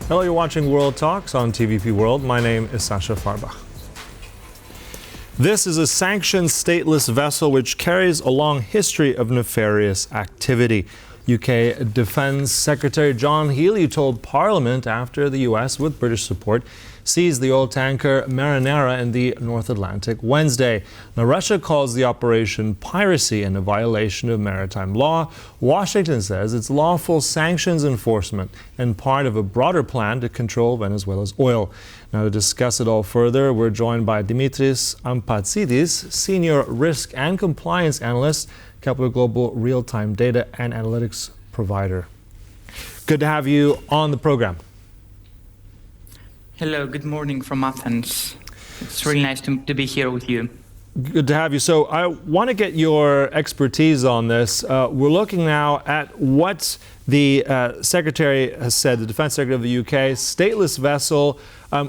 Hello, you're watching World Talks on TVP World. My name is Sasha Farbach. This is a sanctioned stateless vessel which carries a long history of nefarious activity. UK Defence Secretary John Healey told Parliament after the US, with British support, seized the oil tanker Marinara in the North Atlantic Wednesday. Now, Russia calls the operation piracy and a violation of maritime law. Washington says it's lawful sanctions enforcement and part of a broader plan to control Venezuela's oil. Now, to discuss it all further, we're joined by Dimitris Ampatzidis, Senior Risk and Compliance Analyst, Kpler Global real-time data and analytics provider. Good to have you on the program. Hello, good morning from Athens. It's really nice to be here with you. Good to have you. So I want to get your expertise on this. We're looking now at what the Secretary has said, the Defense Secretary of the UK, stateless vessel.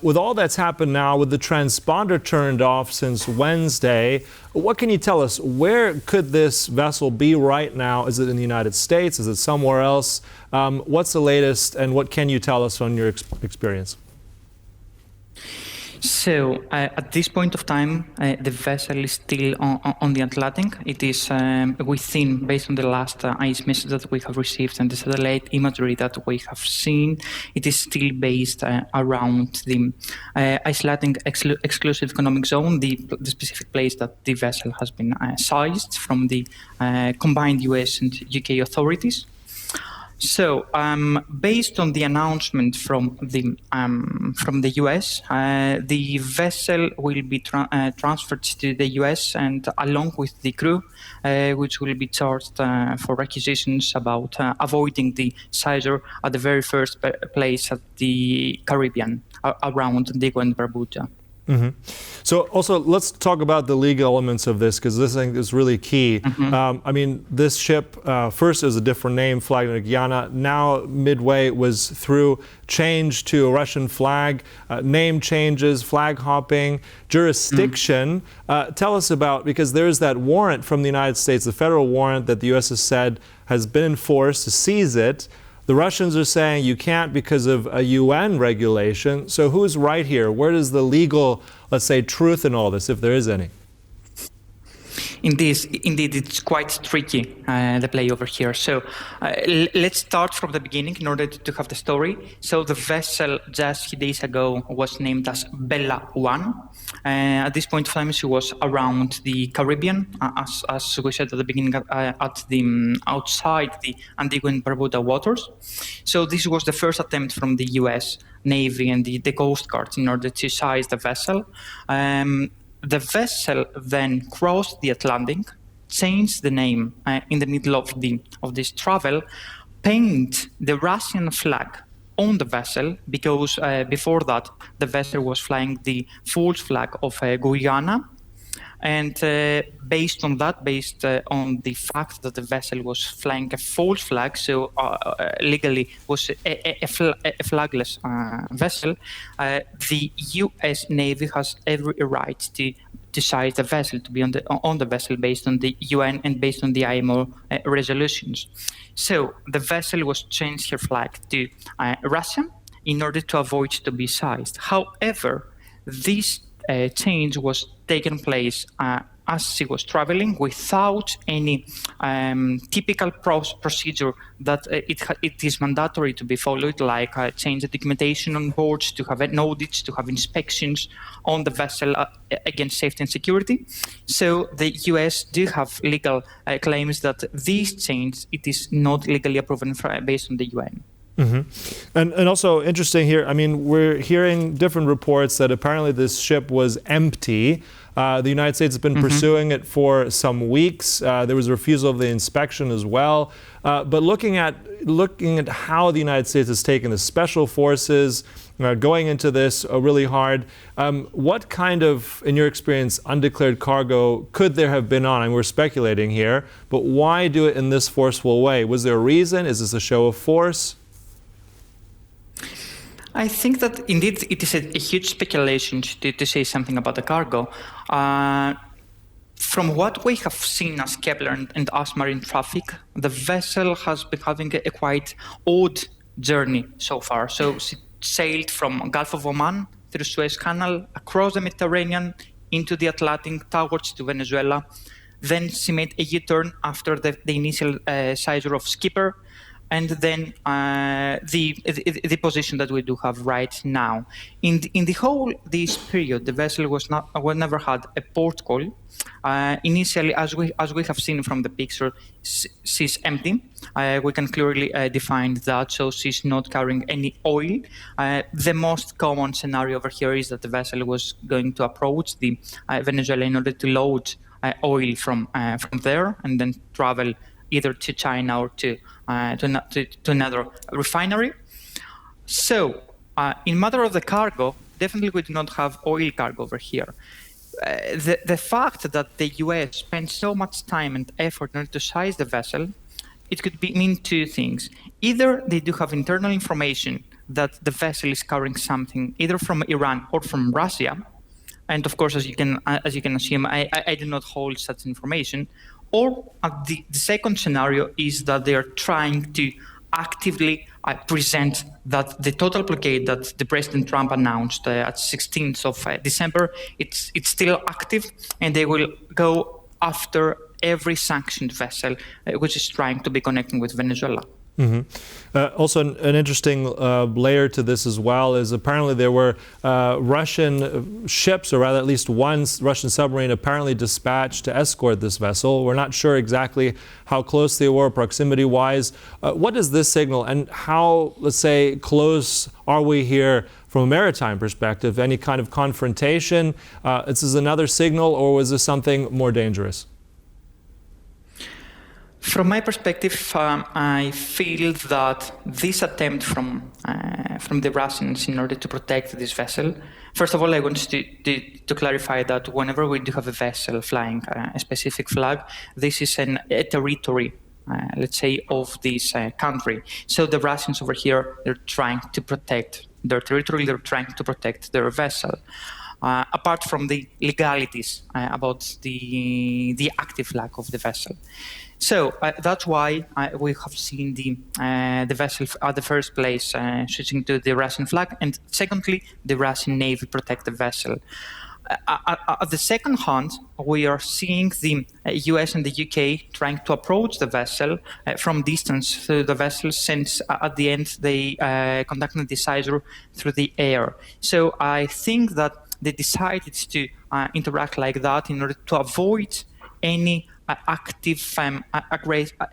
With all that's happened now, with the transponder turned off since Wednesday, what can you tell us? Where could this vessel be right now? Is it in the United States? Is it somewhere else? What's the latest, and what can you tell us from your experience? So, at this point of time, the vessel is still on the Atlantic. It is within, based on the last ice message that we have received and the satellite imagery that we have seen, it is still based around the Icelandic exclusive economic zone, the specific place that the vessel has been seized from the combined US and UK authorities. So, based on the announcement from the US, the vessel will be transferred to the US, and along with the crew, which will be charged for accusations about avoiding the seizure at the very first place at the Caribbean, around Antigua and Barbuda. Mm-hmm. So also, let's talk about the legal elements of this, because this thing is really key. Mm-hmm. I mean, this ship, first is a different name, flagged in Guyana. Now, midway, was through change to a Russian flag, name changes, flag hopping, jurisdiction. Tell us about, because there's that warrant from the United States, the federal warrant that the U.S. has said has been enforced to seize it. The Russians are saying you can't because of a UN regulation. So who's right here? Where does the legal, let's say, truth in all this, if there is any? Indeed, it's quite tricky, the play over here. So let's start from the beginning in order to have the story. So the vessel just a few days ago was named as Bella 1. At this point of time, she was around the Caribbean, as we said at the beginning, outside the Antigua and Barbuda waters. So this was the first attempt from the US Navy and the Coast Guard in order to seize the vessel. The vessel then crossed the Atlantic, changed the name in the middle of this travel, painted the Russian flag on the vessel, because before that the vessel was flying the false flag of Guyana. And based on the fact that the vessel was flying a false flag, so legally was a flagless vessel, the U.S. Navy has every right to seize the vessel, to be on the vessel based on the UN and based on the IMO resolutions. So the vessel was changed her flag to Russia in order to avoid to be seized. However, this change was taken place as she was traveling without any typical procedure that it is mandatory to be followed, like change the documentation on board, to have an audit, to have inspections on the vessel against safety and security. So the US do have legal claims that this change, it is not legally approved based on the UN. Mm-hmm. And also interesting here, I mean, we're hearing different reports that apparently this ship was empty. The United States has been pursuing it for some weeks. There was a refusal of the inspection as well. But looking at how the United States has taken the special forces, going into this really hard, what kind of, in your experience, undeclared cargo could there have been on? And we're speculating here, but why do it in this forceful way? Was there a reason? Is this a show of force? I think that indeed it is a huge speculation to say something about the cargo. From what we have seen as Kpler and as marine traffic, the vessel has been having a quite odd journey so far. So sailed from Gulf of Oman through Suez Canal, across the Mediterranean, into the Atlantic, towards to Venezuela. Then she made a U-turn after the initial seizure of Kpler, and then the position that we do have right now. In the whole this period, the vessel never had a port call. Initially, as we have seen from the picture, she's empty. We can clearly define that, so she's not carrying any oil. The most common scenario over here is that the vessel was going to approach the Venezuela in order to load oil from there and then travel either to China or to another refinery. So, in matter of the cargo, definitely we do not have oil cargo over here. The fact that the US spent so much time and effort in order to size the vessel, it could mean two things. Either they do have internal information that the vessel is carrying something either from Iran or from Russia, and of course, as you can assume, I do not hold such information. Or the second scenario is that they are trying to actively present that the total blockade that the President Trump announced at 16th of December, it's still active, and they will go after every sanctioned vessel which is trying to be connecting with Venezuela. Mm-hmm. Also, an interesting layer to this as well is apparently there were Russian ships, or rather at least one Russian submarine apparently dispatched to escort this vessel. We're not sure exactly how close they were proximity-wise. What does this signal, and how, let's say, close are we here from a maritime perspective? Any kind of confrontation? This is another signal, or was this something more dangerous? From my perspective, I feel that this attempt from the Russians in order to protect this vessel. First of all, I want to clarify that whenever we do have a vessel flying a specific flag, this is a territory, let's say, of this country. So the Russians over here, they're trying to protect their territory. They're trying to protect their vessel. Apart from the legalities about the active flag of the vessel. So that's why we have seen the vessel at the first place switching to the Russian flag, and secondly, the Russian Navy protect the vessel. At the second hand, we are seeing the US and the UK trying to approach the vessel from distance through the vessel, since at the end they conducted the seizure through the air. So I think that they decided to interact like that in order to avoid any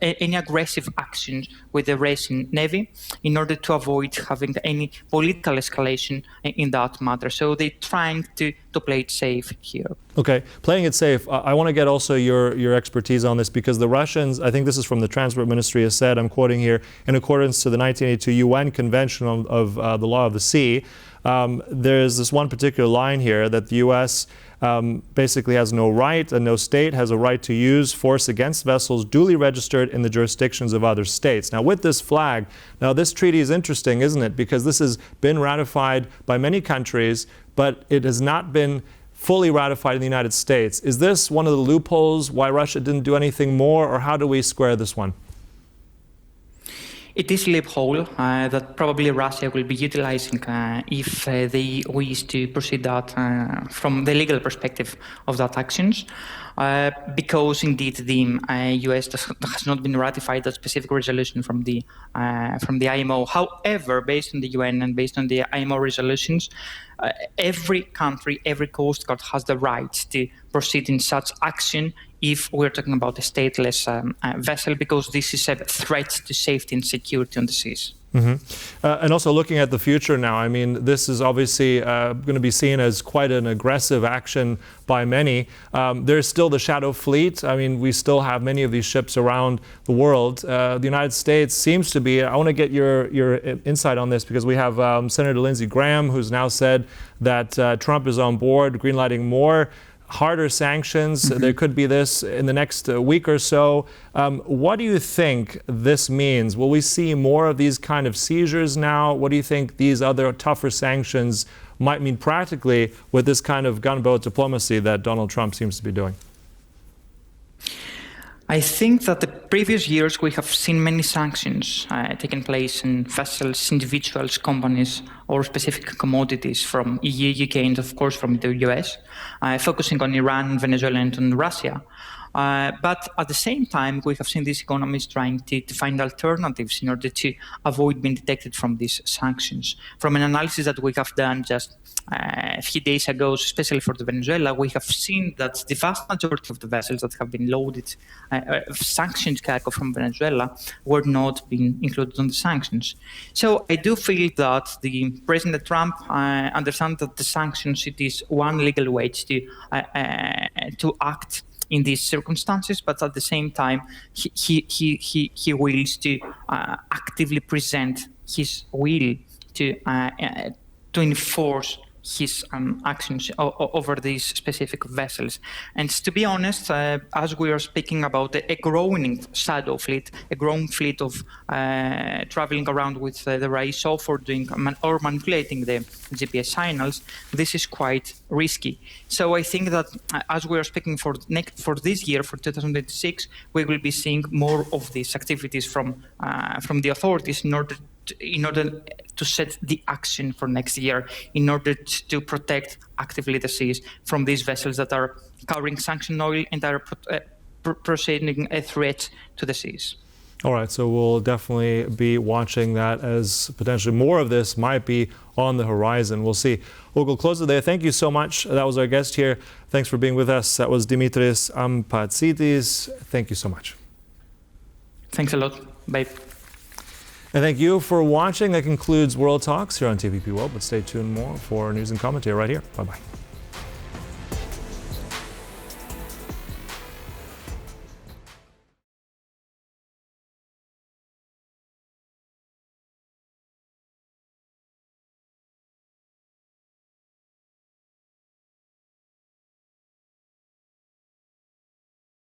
any aggressive actions with the Russian Navy, in order to avoid having any political escalation in that matter. So they're trying to play it safe here. Okay, playing it safe. I want to get also your expertise on this, because the Russians, I think this is from the Transport Ministry, has said, I'm quoting here, in accordance to the 1982 UN Convention of the Law of the Sea, there's this one particular line here that the U.S. Basically has no right, and no state has a right to use force against vessels duly registered in the jurisdictions of other states. Now, with this flag, now this treaty is interesting, isn't it? Because this has been ratified by many countries, but it has not been fully ratified in the United States. Is this one of the loopholes why Russia didn't do anything more, or how do we square this one? It is a loophole that probably Russia will be utilizing if they wish to proceed that from the legal perspective of that actions, because indeed the US has not been ratified that specific resolution from the IMO. However, based on the UN and based on the IMO resolutions, every country, every coast guard has the right to proceed in such action if we're talking about a stateless vessel, because this is a threat to safety and security on the seas. Mm-hmm. And also looking at the future now, I mean, this is obviously going to be seen as quite an aggressive action by many. There's still the shadow fleet. I mean, we still have many of these ships around the world. The United States seems to be, I want to get your insight on this, because we have Senator Lindsey Graham, who's now said that Trump is on board greenlighting more harder sanctions. Mm-hmm. There could be this in the next week or so. What do you think this means? Will we see more of these kind of seizures now? What do you think these other tougher sanctions might mean practically with this kind of gunboat diplomacy that Donald Trump seems to be doing? I think that the previous years we have seen many sanctions taking place in vessels, individuals, companies, or specific commodities from EU, UK, and of course from the US, focusing on Iran, Venezuela, and on Russia. But at the same time, we have seen these economies trying to find alternatives in order to avoid being detected from these sanctions. From an analysis that we have done just a few days ago, especially for the Venezuela, we have seen that the vast majority of the vessels that have been loaded sanctioned cargo from Venezuela were not being included on the sanctions. So I do feel that the President Trump understands that the sanctions, it is one legal way to act in these circumstances, but at the same time, he wills to actively present his will to enforce his actions over these specific vessels. And to be honest, as we are speaking about a growing shadow fleet, a growing fleet of traveling around with the ISO for doing or manipulating the GPS signals, this is quite risky. So I think that as we are speaking for this year, for 2026, we will be seeing more of these activities from the authorities in order to set the action for next year, in order to protect actively the seas from these vessels that are carrying sanctioned oil and are presenting a threat to the seas. All right, so we'll definitely be watching that, as potentially more of this might be on the horizon. We'll see. We'll close it there. Thank you so much. That was our guest here. Thanks for being with us. That was Dimitris Ampatzidis. Thank you so much. Thanks a lot. Bye. And thank you for watching. That concludes World Talks here on TVP World, but stay tuned more for news and commentary right here. Bye-bye.